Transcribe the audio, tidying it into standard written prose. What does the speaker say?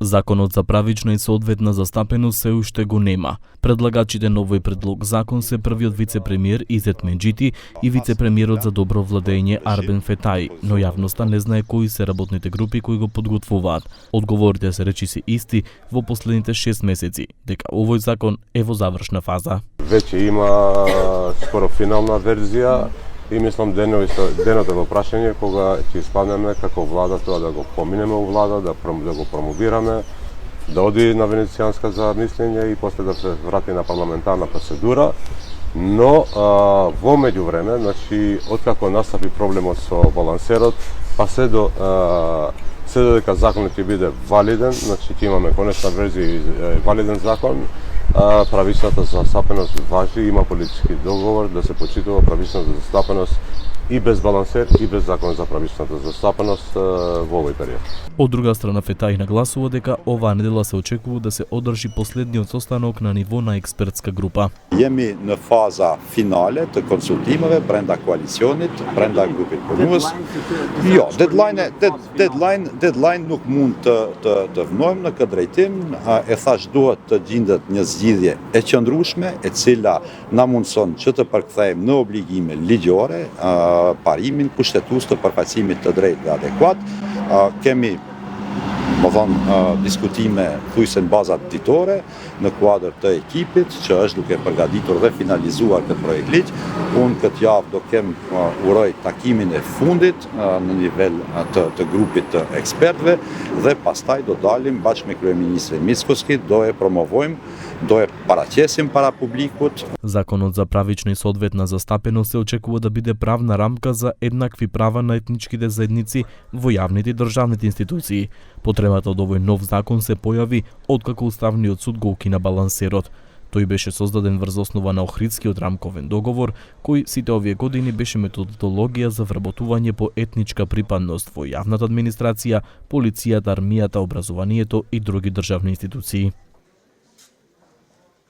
Законот за правична и соодветна застапеност се уште го нема. Предлагачите на овој предлог закон се првиот вице-премиер Изет Менџити и вице-премиерот за добро владење Арбен Фетаи, но јавноста не знае кои се работните групи кои го подготвуваат. Одговорите се речиси исти во последните 6 месеци, дека овој закон е во завршна фаза. Веќе има скоро финална верзија и мислам денот е во прашање кога ќе испаднеме како влада тоа да го поминеме у влада, да го промовираме, да оди на Венецијанска за мислење и после да се врати на парламентарна процедура. Но во меѓувреме, значи откако настапи проблемот со балансерот, па се додека законот ќе биде валиден, значи ќе имаме конечна верзија и валиден закон, правичната застапеност важи, има политички договор да се почитува правичната застапеност и без балансер и без закон за правичната застапеност во овој период. Од друга страна, Фетаи нагласува дека оваа недела се очекува да се одржи последниот состанок на ниво на експертска група. Jemi në faza finale të konsultimeve brenda koalicionit, brenda grupit punues. Jo, deadline nuk mund të vënojmë në këtë drejtim. E thash duhet të gjendet një zgjidhje e qëndrueshme e cila na mundson që të përkthejmë në obligime ligjore parimin kushtetues të përfaqësimit të drejtë dhe adekuat. Kemi diskutime thujse në bazat ditore në kuadër të ekipit që është duke përgatitur dhe finalizuar këtë projekt ligj. Unë këtë javë do kem uroj takimin e fundit në nivel të grupit të ekspertëve dhe pastaj do dalim bashkë me kryeministrin Mickoski, do e promovojmë, do e paraqesim para publikut. Законот за правична и соодветна застапеност се очекува да биде правна рамка за еднакви права на етничките заедници во јавните и државните институции. Потребата од овој нов закон се појави откако Уставниот суд го укина балансерот. Тој беше создаден врз основа на Охридскиот рамковен договор, кој сите овие години беше методологија за вработување по етничка припадност во јавната администрација, полицијата, армијата, образованието и други државни институции.